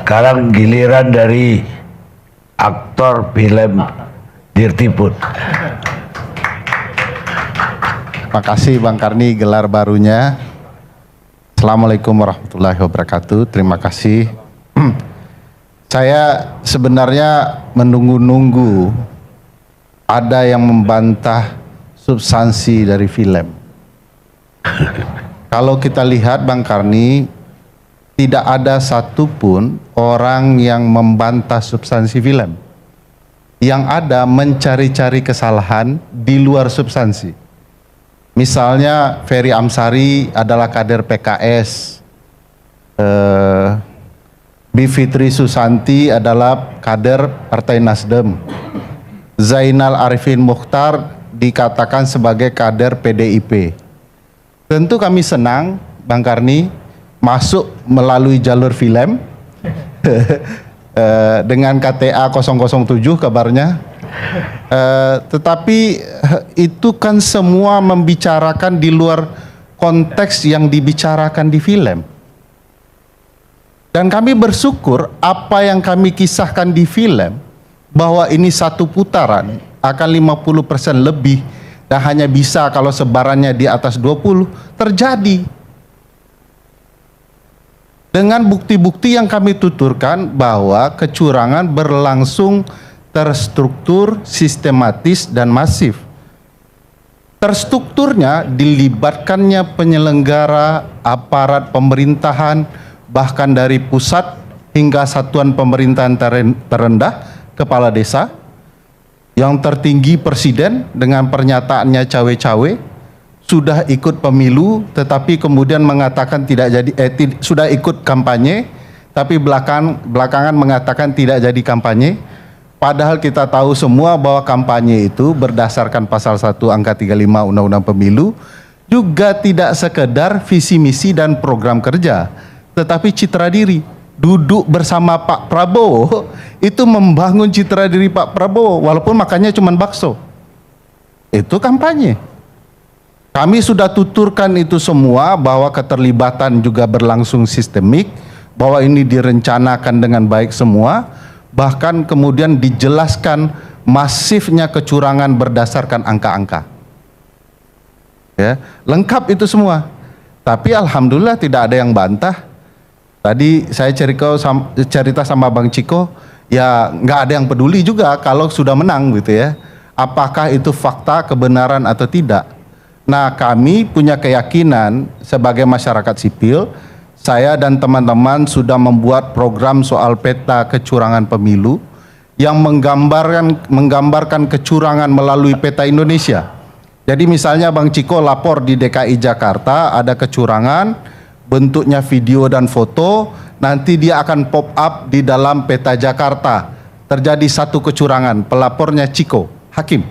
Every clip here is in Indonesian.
Sekarang giliran dari aktor film Dirtiput. Makasih Bang Karni gelar barunya. Assalamualaikum warahmatullahi wabarakatuh. Terima kasih. Saya sebenarnya menunggu-nunggu ada yang membantah substansi dari film. Kalau kita lihat Bang Karni, tidak ada satupun orang yang membantah substansi film. Yang ada mencari-cari kesalahan di luar substansi. Misalnya Ferry Amsari adalah kader PKS, Bivitri Susanti adalah kader Partai Nasdem, Zainal Arifin Mukhtar dikatakan sebagai kader PDIP. Tentu kami senang Bang Karni masuk melalui jalur film dengan KTA 007 kabarnya. Tetapi itu kan semua membicarakan di luar konteks yang dibicarakan di film. Dan kami bersyukur apa yang kami kisahkan di film, bahwa ini satu putaran akan 50% lebih dan hanya bisa kalau sebarannya di atas 20 terjadi. Dengan bukti-bukti yang kami tuturkan bahwa kecurangan berlangsung terstruktur, sistematis, dan masif. Terstrukturnya dilibatkannya penyelenggara, aparat pemerintahan, bahkan dari pusat hingga satuan pemerintahan terendah, kepala desa, yang tertinggi presiden dengan pernyataannya cawe-cawe, sudah ikut pemilu tetapi kemudian mengatakan tidak jadi, sudah ikut kampanye tapi belakangan mengatakan tidak jadi kampanye. Padahal kita tahu semua bahwa kampanye itu berdasarkan pasal 1 angka 35 Undang-Undang Pemilu juga tidak sekedar visi misi dan program kerja, tetapi citra diri. Duduk bersama Pak Prabowo itu membangun citra diri Pak Prabowo walaupun makannya cuma bakso. Itu kampanye. Kami sudah tuturkan itu semua bahwa keterlibatan juga berlangsung sistemik, bahwa ini direncanakan dengan baik semua. Bahkan kemudian dijelaskan masifnya kecurangan berdasarkan angka-angka. Ya, lengkap itu semua. Tapi alhamdulillah tidak ada yang bantah. Tadi saya cerita sama Bang Ciko, ya nggak ada yang peduli juga kalau sudah menang gitu ya. Apakah itu fakta, kebenaran atau tidak? Nah, kami punya keyakinan sebagai masyarakat sipil. Saya dan teman-teman sudah membuat program soal peta kecurangan pemilu yang menggambarkan kecurangan melalui peta Indonesia. Jadi misalnya Bang Ciko lapor di DKI Jakarta ada kecurangan, bentuknya video dan foto, nanti dia akan pop up di dalam peta Jakarta. Terjadi satu kecurangan, pelapornya Ciko, hakim.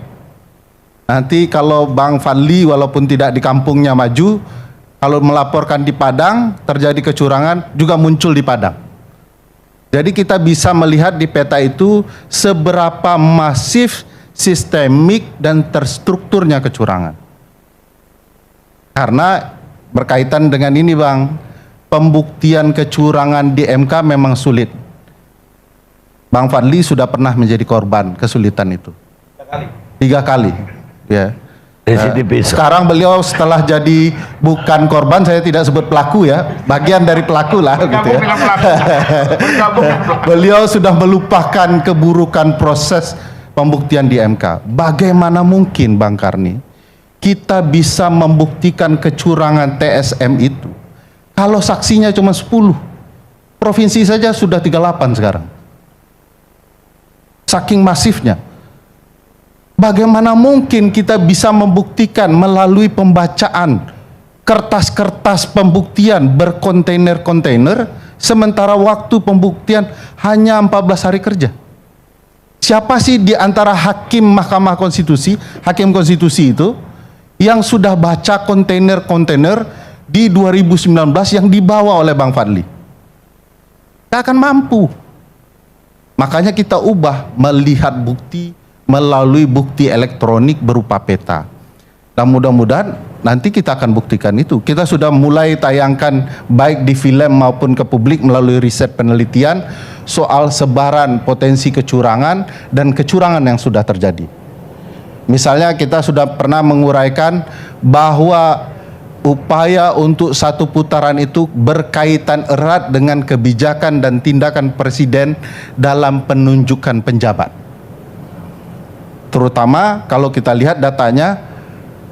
Nanti kalau Bang Fadli walaupun tidak di kampungnya maju, kalau melaporkan di Padang, terjadi kecurangan, juga muncul di Padang. Jadi kita bisa melihat di peta itu seberapa masif, sistemik, dan terstrukturnya kecurangan. Karena berkaitan dengan ini Bang, pembuktian kecurangan di MK memang sulit. Bang Fadli sudah pernah menjadi korban kesulitan itu. 3 kali. Ya. Sekarang beliau setelah jadi bukan korban, saya tidak sebut pelaku ya, bagian dari pelaku lah gitu ya. Beliau sudah melupakan keburukan proses pembuktian di MK. Bagaimana mungkin Bang Karni kita bisa membuktikan kecurangan TSM itu kalau saksinya cuma 10? Provinsi saja sudah 38 sekarang. Saking masifnya. Bagaimana mungkin kita bisa membuktikan melalui pembacaan kertas-kertas pembuktian berkontainer-kontainer, sementara waktu pembuktian hanya 14 hari kerja? Siapa sih di antara hakim Mahkamah Konstitusi, hakim konstitusi itu, yang sudah baca kontainer-kontainer di 2019 yang dibawa oleh Bang Fadli? Tidak akan mampu. Makanya kita ubah melihat bukti melalui bukti elektronik berupa peta. Dan mudah-mudahan Nanti kita akan buktikan itu. Kita sudah mulai tayangkan baik di film maupun ke publik melalui riset penelitian soal sebaran potensi kecurangan dan kecurangan yang sudah terjadi. Misalnya kita sudah pernah menguraikan bahwa upaya untuk satu putaran itu berkaitan erat dengan kebijakan dan tindakan presiden dalam penunjukan penjabat. Terutama kalau kita lihat datanya,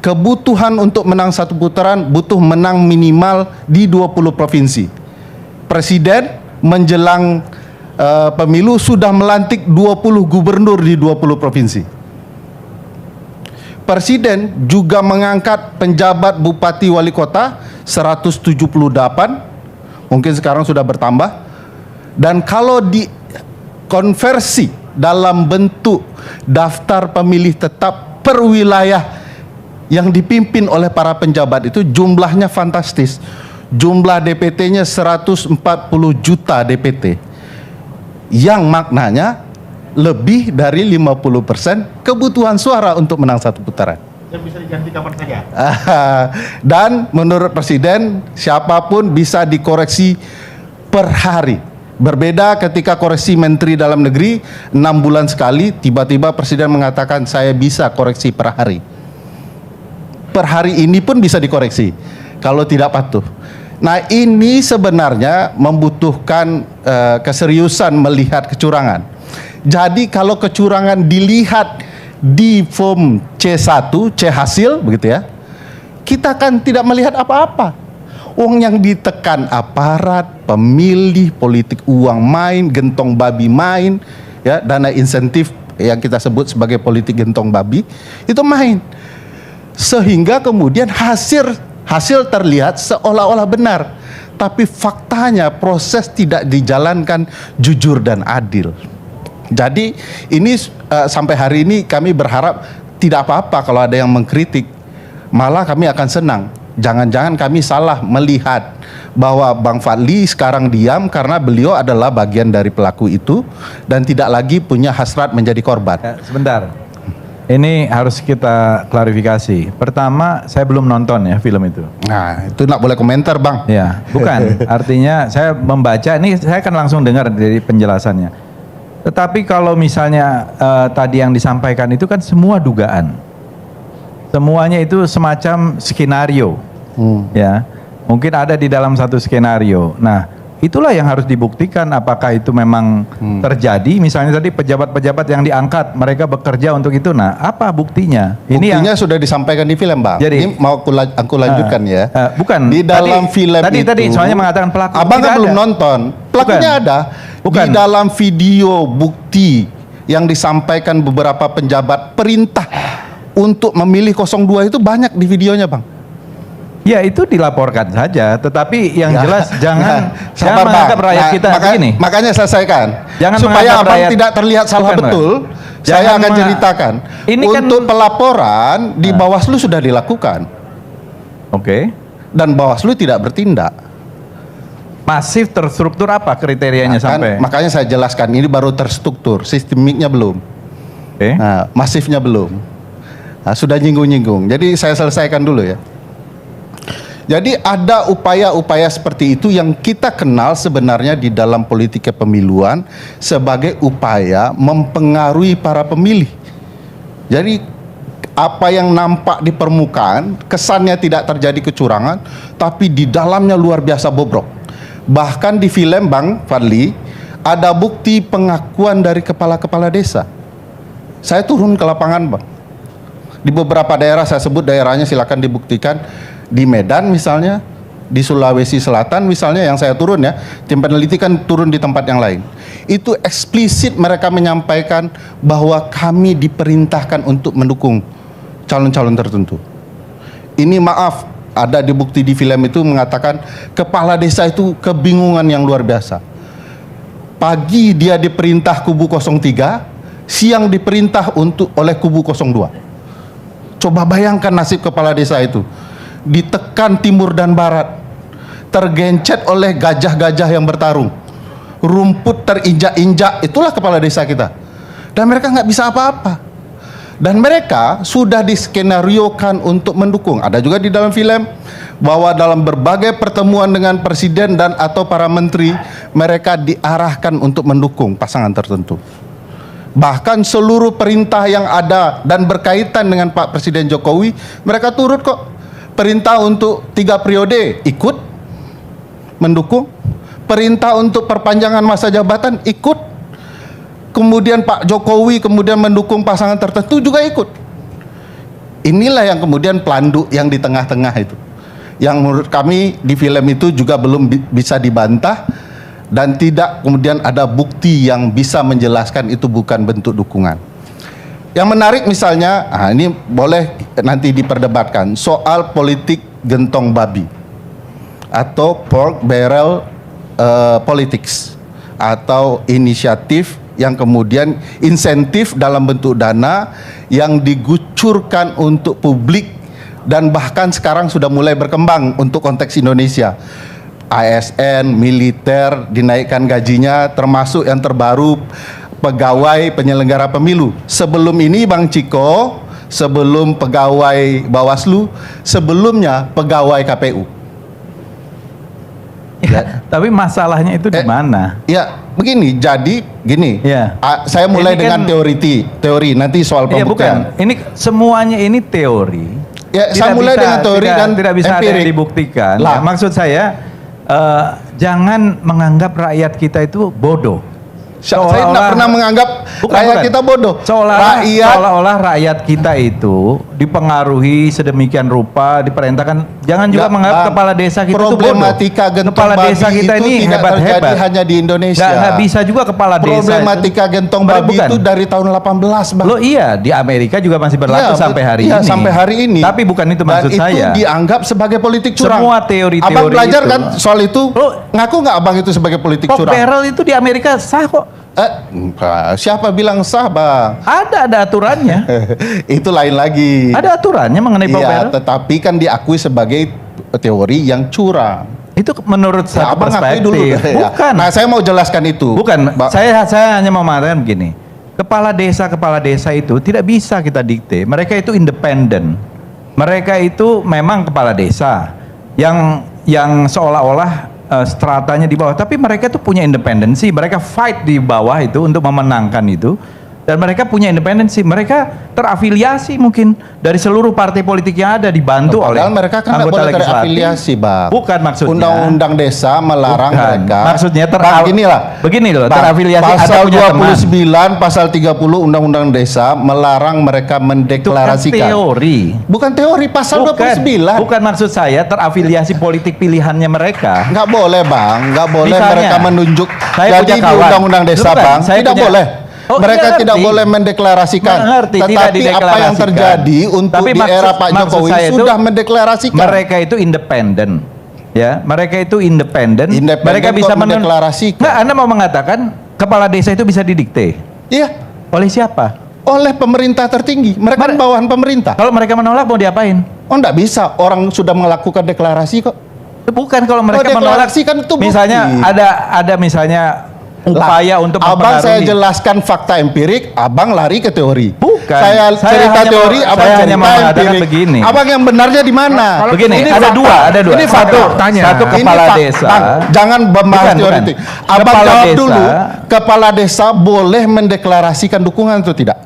kebutuhan untuk menang satu putaran butuh menang minimal di 20 provinsi. Presiden menjelang pemilu sudah melantik 20 gubernur di 20 provinsi. Presiden juga mengangkat penjabat bupati wali kota 178, mungkin sekarang sudah bertambah. Dan kalau dikonversi dalam bentuk daftar pemilih tetap per wilayah yang dipimpin oleh para penjabat itu, jumlahnya fantastis. Jumlah DPT-nya 140 juta DPT, yang maknanya lebih dari 50% kebutuhan suara untuk menang satu putaran. Yang bisa diganti kapan saja. Dan menurut Presiden, siapapun bisa dikoreksi per hari. Berbeda ketika koreksi Menteri Dalam Negeri 6 bulan sekali, tiba-tiba Presiden mengatakan saya bisa koreksi per hari. Per hari ini pun bisa dikoreksi kalau tidak patuh. Nah, ini sebenarnya membutuhkan keseriusan melihat kecurangan. Jadi kalau kecurangan dilihat di form C1, C hasil begitu ya, kita kan tidak melihat apa-apa. Uang yang ditekan aparat, pemilih, politik uang main, gentong babi main, ya, dana insentif yang kita sebut sebagai politik gentong babi itu main. Sehingga kemudian hasil terlihat seolah-olah benar, tapi faktanya proses tidak dijalankan jujur dan adil. Jadi ini sampai hari ini kami berharap tidak apa-apa kalau ada yang mengkritik, malah kami akan senang. Jangan-jangan kami salah melihat bahwa Bang Fadli sekarang diam karena beliau adalah bagian dari pelaku itu dan tidak lagi punya hasrat menjadi korban. Sebentar, ini harus kita klarifikasi. Pertama, saya belum nonton ya film itu. Nah, itu nggak boleh komentar, Bang. Ya, bukan. Artinya saya membaca, ini saya akan langsung dengar dari penjelasannya. Tetapi kalau misalnya tadi yang disampaikan itu kan semua dugaan. Semuanya itu semacam skenario. Ya. Mungkin ada di dalam satu skenario. Nah, itulah yang harus dibuktikan apakah itu memang terjadi. Misalnya tadi pejabat-pejabat yang diangkat, mereka bekerja untuk itu. Nah, apa buktinya? Buktinya sudah disampaikan di film, Bang. Jadi, ini mau aku lanjutkan ya. Bukan. Di dalam film itu. Tadi soalnya mengatakan pelaku. Abang kan belum nonton. Pelakunya ada. Bukan. Di dalam video bukti yang disampaikan beberapa penjabat perintah untuk memilih 02 itu banyak di videonya, Bang. Ya, itu dilaporkan saja, tetapi yang jelas jangan sabar, menganggap Bang. rakyat kita begini. Makanya selesaikan. Jangan supaya menganggap Abang rakyat tidak terlihat salah bukan, betul. Bang. Saya akan ceritakan. Ini untuk pelaporan di Bawaslu sudah dilakukan. Oke. Dan Bawaslu tidak bertindak. Masif terstruktur apa kriterianya sampai? Makanya saya jelaskan, ini baru terstruktur, sistemiknya belum. Oke. Nah, masifnya belum. Nah, sudah nyinggung-nyinggung. Jadi saya selesaikan dulu ya. Jadi ada upaya-upaya seperti itu yang kita kenal sebenarnya di dalam politik kepemiluan sebagai upaya mempengaruhi para pemilih. Jadi apa yang nampak di permukaan kesannya tidak terjadi kecurangan, tapi di dalamnya luar biasa bobrok. Bahkan di film Bang Fadli ada bukti pengakuan dari kepala-kepala desa. Saya turun ke lapangan, Bang. Di beberapa daerah, saya sebut daerahnya, silakan dibuktikan. Di Medan misalnya, di Sulawesi Selatan misalnya yang saya turun ya, tim peneliti kan turun di tempat yang lain. Itu eksplisit mereka menyampaikan bahwa kami diperintahkan untuk mendukung calon-calon tertentu. Ini maaf, ada di bukti di film itu mengatakan kepala desa itu kebingungan yang luar biasa. Pagi dia diperintah kubu 03, siang diperintah oleh kubu 02. Coba bayangkan nasib kepala desa itu. Ditekan timur dan barat, tergencet oleh gajah-gajah yang bertarung, rumput terinjak-injak, itulah kepala desa kita. Dan mereka nggak bisa apa-apa. Dan mereka sudah diskenariokan untuk mendukung. Ada juga di dalam film bahwa dalam berbagai pertemuan dengan presiden dan atau para menteri, mereka diarahkan untuk mendukung pasangan tertentu. Bahkan seluruh perintah yang ada dan berkaitan dengan Pak Presiden Jokowi, mereka turut kok. Perintah untuk 3 periode ikut mendukung. Perintah untuk perpanjangan masa jabatan ikut. Kemudian Pak Jokowi kemudian mendukung pasangan tertentu juga ikut. Inilah yang kemudian pelanduk yang di tengah-tengah itu, yang menurut kami di film itu juga belum bisa dibantah dan tidak kemudian ada bukti yang bisa menjelaskan itu bukan bentuk dukungan. Yang menarik misalnya, ini boleh nanti diperdebatkan soal politik gentong babi atau pork barrel politics atau inisiatif yang kemudian insentif dalam bentuk dana yang digucurkan untuk publik dan bahkan sekarang sudah mulai berkembang untuk konteks Indonesia. ASN, militer dinaikkan gajinya, termasuk yang terbaru pegawai penyelenggara pemilu. Sebelum ini Bang Ciko, sebelum pegawai Bawaslu, sebelumnya pegawai KPU. Ya, tapi masalahnya itu di mana? Ya, begini. Jadi gini. Ya. Saya mulai Ini dengan kan, teori. Nanti soal Iya, pembuktian. bukan. Ini semuanya ini teori. Ya, saya mulai dengan teori dan tidak bisa ada yang empirik. dibuktikan. Lah. Ya, maksud saya jangan menganggap rakyat kita itu bodoh. Saya tidak pernah menganggap rakyat kita bodoh. Seolah-olah rakyat kita itu dipengaruhi sedemikian rupa, diperintahkan. Jangan juga menganggap kepala desa kita itu bodoh. Problematika gentong Kepala babi desa kita itu ini tidak terjadi hebat-hebat. hanya di Indonesia. Nggak bisa juga kepala desa Problematika gentong babi bukan. itu dari tahun 18, Bang. Loh iya, di Amerika juga masih berlaku Iya, sampai hari iya, ini. sampai hari ini. Tapi bukan itu maksud Dan saya. itu dianggap sebagai politik curang. Semua teori-teori Abang belajar itu. kan soal itu? Loh, Ngaku nggak abang itu sebagai politik Pork curang? barrel itu di Amerika sah kok. Siapa bilang sah, Bang? Ada aturannya. Itu lain lagi. Ada aturannya mengenai pork Iya, barrel. tetapi kan diakui sebagai teori yang curang. Itu menurut Ya, satu abang akui perspektif. dulu. Bukan. Nah, saya mau jelaskan itu. Bukan. Saya hanya mau mengatakan begini. Kepala desa itu tidak bisa kita dikte. Mereka itu independen. Mereka itu memang kepala desa yang seolah-olah stratanya di bawah, tapi mereka tuh punya independensi, mereka fight di bawah itu untuk memenangkan itu, dan mereka punya independensi, mereka terafiliasi mungkin dari seluruh partai politik yang ada, dibantu oleh Padahal mereka kan nggak anggota boleh legislatif. terafiliasi, Bang. Bukan maksudnya. Undang-undang desa melarang Bukan. mereka. Maksudnya Bang, inilah. begini loh, Bang, terafiliasi pasal atau punya teman. 29, pasal 30 Undang-Undang Desa melarang mereka Itu kan mendeklarasikan. teori. Bukan teori, pasal 29. Bukan maksud saya terafiliasi politik pilihannya mereka. Nggak boleh, Bang. Nggak boleh Misalnya, mereka menunjuk. saya Jadi punya di kawan. Undang-Undang Desa, Bukan, Bang, saya tidak punya- boleh. Oh, Mereka iya, tidak ngerti. boleh mendeklarasikan. Mengerti, tidak Tetapi apa yang dideklarasikan. terjadi untuk Tapi di era Pak maksud Jokowi saya itu, sudah mendeklarasikan. Mereka itu independen. Ya, mereka itu independen. Independen Mereka bisa kok mendeklarasikan. Nggak, Anda mau mengatakan kepala desa itu bisa didikte Iya, oleh siapa? oleh pemerintah tertinggi. Mereka kan bawahan pemerintah. Kalau mereka menolak mau diapain? Oh, enggak bisa. Orang sudah melakukan deklarasi kok. Bukan kalau mereka menolak. deklarasi kan itu bukti. Misalnya ada misalnya upaya untuk Abang saya mempengaruhi. jelaskan fakta empirik, abang lari ke teori. Bukan. Saya cerita hanya teori, mau- abang saya hanya cerita mau mengatakan empirik. begini. Abang yang benarnya di mana? Begini, Ini ada fakta. dua. Ini Satu, fakta. satu Ini kepala fakta. desa. Bang, jangan membahas Bukan, teoritik. bukan. Abang Kepala jawab desa- dulu, kepala desa boleh mendeklarasikan dukungan atau tidak?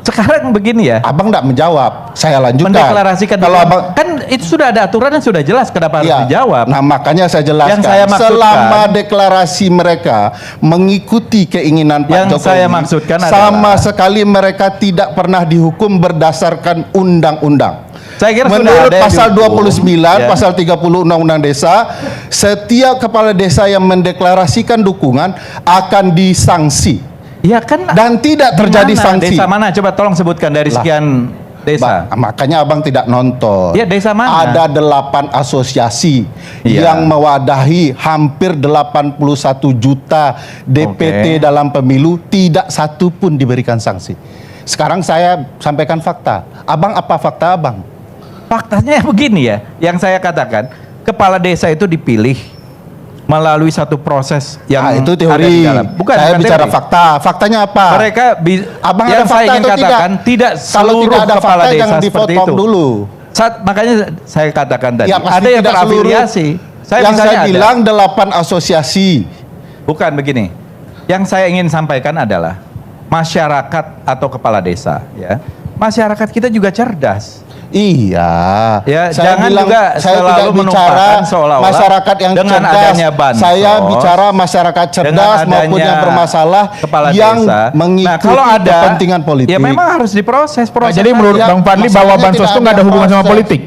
Sekarang begini ya. Abang enggak menjawab. Saya lanjutkan. Mendeklarasikan Kalau dukungan. abang Kan itu sudah ada aturan dan sudah jelas kenapa harus Iya. dijawab. Nah, makanya saya jelaskan. Yang saya maksudkan- selama deklarasi mereka mengikuti keinginan Pak Yang Jokowi, saya maksudkan sama adalah- sekali mereka tidak pernah dihukum berdasarkan undang-undang. Saya kira sudah Menurut ada yang pasal dihukum. 29, Ya. pasal 30 Undang-Undang Desa, setiap kepala desa yang mendeklarasikan dukungan akan disanksi Ya kan. dan tidak terjadi Di mana? sanksi. Desa mana? Coba tolong sebutkan dari Lah. sekian desa. Makanya abang tidak nonton. Iya, desa mana? Ada 8 asosiasi Iya. yang mewadahi hampir 81 juta DPT Oke. dalam pemilu, tidak satu pun diberikan sanksi. Sekarang saya sampaikan fakta. Abang, apa fakta abang? Faktanya begini ya, yang saya katakan, kepala desa itu dipilih melalui satu proses yang Nah, itu ada di teori. dalam. Bukan, Saya bukan bicara teori. fakta. Faktanya apa? Mereka Abang yang ada saya fakta ingin atau katakan tidak Kalau seluruh tidak ada kepala fakta desa jangan seperti dipotong itu. dulu. Makanya saya katakan tadi Ya, pasti ada yang tidak terafiliasi. Yang saya misalnya ada. bilang 8 asosiasi. Bukan begini. Yang saya ingin sampaikan adalah masyarakat atau kepala desa, ya. Masyarakat kita juga cerdas. Iya. Ya, saya jangan bilang, juga saya selalu tidak bicara menumpahkan seolah-olah masyarakat yang dengan cerdas. adanya bansos, Saya bicara masyarakat cerdas dengan maupun yang adanya bermasalah kepala yang desa. mengikuti Nah, kalau ada kepentingan politik. ya memang harus diproses. Nah, jadi menurut Ya, Bang Fadli masalahnya bahwa bansos tidak itu nggak ada ada hubungan sama proses. politik.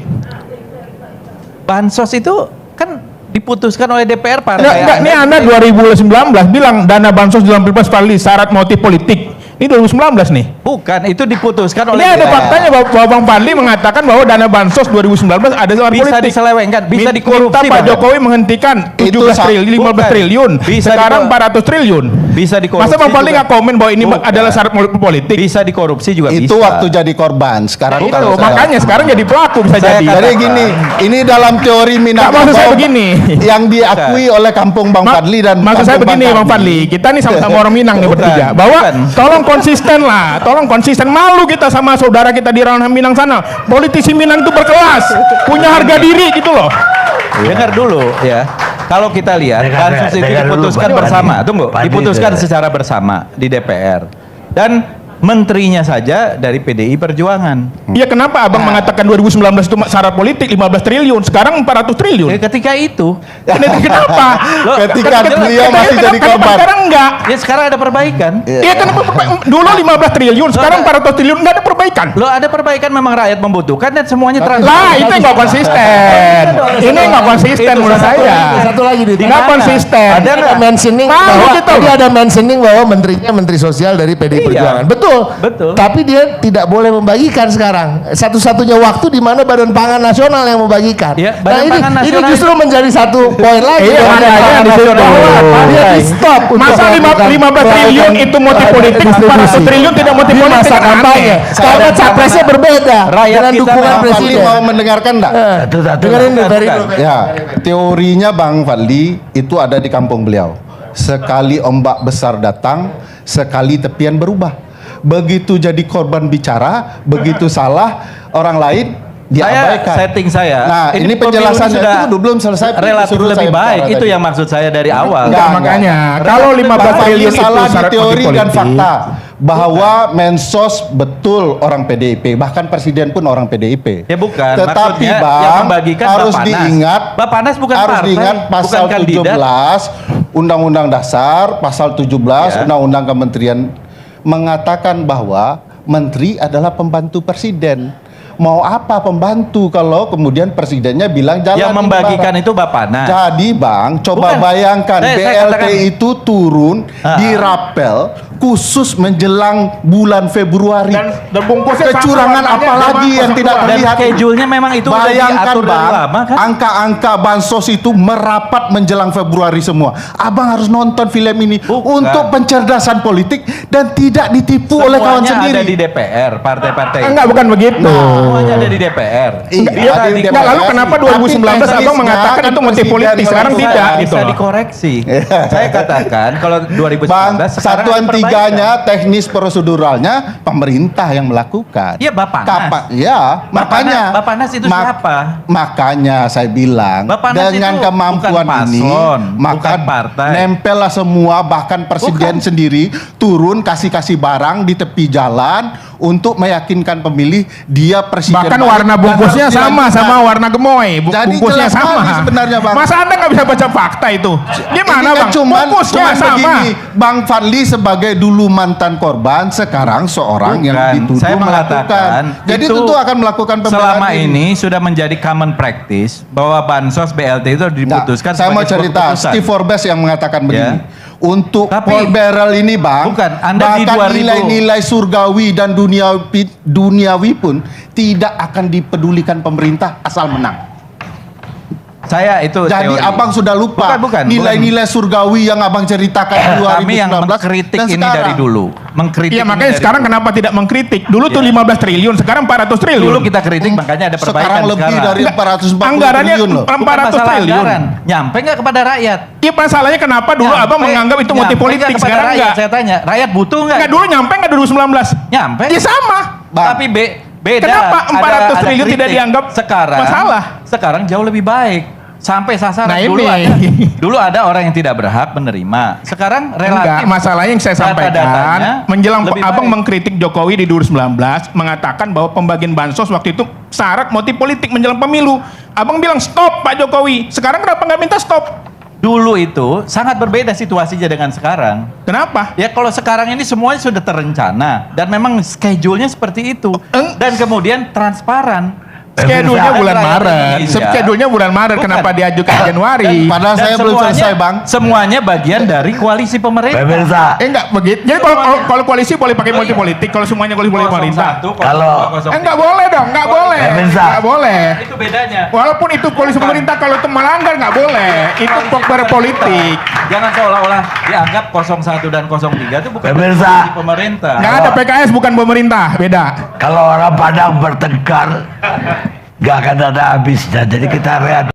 bansos itu kan diputuskan oleh DPR Enggak, partai. ini Anda 2019 bilang dana bansos dalam Pilpres Fadli syarat motif politik. Ini 2019 nih. Bukan, itu diputuskan Ini oleh ada DPR. faktanya bahwa Bang Fadli mengatakan bahwa dana bansos 2019 ada syarat Bisa politik. diselewengkan, bisa Minta dikorupsi, Pak bahkan. Jokowi menghentikan 17 Itu triliun, 15 bukan. triliun. Bisa Sekarang 400 triliun. Bisa dikorupsi. Masa Bang Fadli juga. nggak komen bahwa ini Bukan. adalah syarat politik? Bisa dikorupsi juga Itu bisa. waktu jadi korban. Sekarang Itu kalau saya- makanya sekarang jadi pelaku bisa Saya jadi. katakan- Jadi gini, ini dalam teori Nggak, maksud saya Minangkabau begini. yang diakui oleh kampung Bang Fadli dan maksud saya kampung begini Bang Fadli, kita nih sama-sama orang Minang nih Bukan, bertiga, bahwa bukan. tolong konsisten lah, tolong konsisten. Malu kita sama saudara kita di ranah Minang sana. Politisi Minang itu berkelas, punya harga diri gitu loh. Dengar dulu ya. Kalau kita lihat Dengar, bansos itu dengar dulu, diputuskan Pak bersama, Fadli. tunggu, Fadli, diputuskan dengar. secara bersama di DPR dan menterinya saja dari PDI Perjuangan. Iya, kenapa Abang mengatakan 2019 itu syarat politik 15 triliun, sekarang 400 triliun. Ketika itu, Kenapa? Loh, Ketika beliau masih jadi Kenapa korban. sekarang enggak? ya sekarang ada perbaikan. Iya, kenapa dulu 15 triliun, sekarang 400 triliun enggak ada perbaikan. Loh, ada perbaikan, memang rakyat membutuhkan dan semuanya transparan. Lah, itu enggak konsisten. Ini enggak konsisten Itu menurut satu saya. Satu lagi di Enggak konsisten. Ada ada mentioning Malu bahwa gitu. tadi ada mentioning bahwa menterinya menteri sosial dari PDI Iya. Perjuangan. Betul. Betul. Tapi dia tidak boleh membagikan sekarang. Satu-satunya waktu di mana Badan Pangan Nasional yang membagikan. Iya, nah Badan ini Pangan ini Nasional justru menjadi satu poin lagi. Iya, Badan makanya Pangan di situ. Nasional. Dia di stop. Masa 15 triliun itu motif politik, 400 triliun tidak motif di politik, masa kan kampanye. aneh. Karena capresnya berbeda Rakyat dengan kita dukungan Bang Fadli presiden. mau mendengarkan enggak? Satu-satu. Dengerin Bukan, dari bukan. Ya, teorinya Bang Fadli itu ada di kampung beliau. Sekali ombak besar datang, sekali tepian berubah. Begitu jadi korban bicara, begitu salah orang lain diabaikan. Setting saya. Nah, ini pemilu penjelasannya sudah itu belum selesai. relatif suruh lebih saya baik. bicara Itu tadi. yang maksud saya dari awal. Enggak, Makanya kalau 15 Bang Fadli triliun itu salah di syarat teori motif dan politik. fakta bahwa Mensos betul orang PDIP, bahkan presiden pun orang PDIP. Ya bukan. Tetapi Maksudnya Bang, yang membagikan harus Bapanas. diingat, Bapanas bukan harus partai, diingat pasal bukan kandidat. 17 Undang-Undang Dasar, pasal 17 Ya. Undang-Undang Kementerian mengatakan bahwa menteri adalah pembantu presiden. Mau apa pembantu kalau kemudian presidennya bilang jalan Yang ini, membagikan Bang. itu Bapanas. Jadi Bang, coba Bukan. bayangkan Saya BLT katakan- itu turun Ah. di rapel khusus menjelang bulan Februari. Dan bungkusnya Kecurangan sama, apa warnanya lagi sama, yang tidak sama. Dan terlihat? schedule-nya memang itu udah Bayangkan diatur dari Bang, lama kan? angka-angka bansos itu merapat menjelang Februari semua. Abang harus nonton film ini Bukan. untuk pencerdasan politik dan tidak ditipu oleh kawan Semuanya sendiri. ada di DPR, partai-partai. Enggak, bukan begitu. Semuanya ada di DPR. Iya, Bisa ada di di- Enggak, lalu DPR. kenapa Tapi 2019 Abang teknisnya mengatakan kan itu motif presiden politik, sekarang melakukan. tidak Bisa gitu loh. dikoreksi. Saya katakan kalau 2019 Bang, sekarang satuan ada perbaikan. tiganya teknis proseduralnya pemerintah yang melakukan. Iya, Bapanas. Iya, makanya. Bapanas itu siapa? Makanya saya bilang Bapanas dengan itu kemampuan bukan ini, paslon, maka bukan partai. nempellah semua, bahkan presiden sendiri turun kasih barang di tepi jalan untuk meyakinkan pemilih dia presiden. Bahkan baik warna dan bungkusnya harus sama dilanjutkan. sama warna gemoy. Jadi Bungkusnya jelas sekali sama. sebenarnya, Bang. Masa Anda nggak bisa baca fakta itu? Gimana Ini kan Bang? cuman Bungkusnya sama. begini, Bang Fadli sebagai dulu mantan korban, sekarang seorang yang Bukan. dituduh Saya melakukan. mengatakan Jadi itu tentu akan melakukan pembelaan selama diri. ini sudah menjadi common practice bahwa bansos BLT itu Nah, diputuskan saya mau sebagai sebuah cerita, keputusan. Steve Forbes yang mengatakan begini. Untuk Tapi- Paul Barrel ini Bang, Bukan, Anda di bahkan 2000. nilai-nilai surgawi dan duniawi pun tidak akan dipedulikan pemerintah asal menang. Saya itu Jadi teori. abang sudah lupa Bukan. nilai-nilai surgawi yang abang ceritakan di 2019 Kami yang mengkritik dan ini sekarang. dari dulu. Mengkritik Iya ini makanya dari sekarang dulu. kenapa tidak mengkritik? Dulu tuh 15 triliun, sekarang 400 triliun. Dulu kita kritik makanya ada perbaikan Sekarang lebih dari Enggak, 440 anggarannya triliun loh. Bukan 400 masalah triliun. anggaran. Nyampe nggak kepada rakyat? Iya masalahnya kenapa dulu abang menganggap itu motif politik, kepada sekarang rakyat, enggak? Saya tanya, rakyat butuh nggak? Enggak, dulu nyampe enggak 2019? Nyampe. Ya sama. Bang. Tapi beda. Kenapa Ada 400 triliun tidak kritik. dianggap sekarang, masalah? Sekarang jauh lebih baik. Sampai sasaran Nah, dulu ini. dulu ada orang yang tidak berhak menerima. Sekarang Enggak, relatif. masalahnya yang saya data-datanya sampaikan menjelang lebih abang baik. mengkritik Jokowi di 2019 mengatakan bahwa pembagian bansos waktu itu syarat motif politik menjelang pemilu. Abang bilang stop Pak Jokowi. Sekarang kenapa nggak minta stop? Dulu itu sangat berbeda situasinya dengan sekarang. Kenapa? Ya kalau sekarang ini semuanya sudah terencana dan memang schedule-nya seperti itu dan kemudian transparan. Schedule-nya bulan Rakyat Maret. Indonesia. Schedule-nya bulan Maret. Bukan. Kenapa diajukan Januari? Padahal saya belum selesai, Bang. Semuanya bagian dari koalisi pemerintah. Pemirsa, Enggak begitu. Jadi kalau koalisi boleh pakai multi politik, kalau semuanya koalisi boleh pemerintah. 01, Kalau- 02, Enggak boleh dong, enggak boleh. Pemirsa. Enggak boleh. Itu bedanya. Walaupun itu koalisi pemerintah, kalau itu melanggar nggak boleh. Itu berpolitik. Jangan seolah-olah dianggap 01 dan 03 itu bukan Pemirsa. koalisi pemerintah. Nggak ada PKS bukan pemerintah, beda. kalau orang Padang bertengkar, nggak akan ada habisnya. Jadi kita rehat.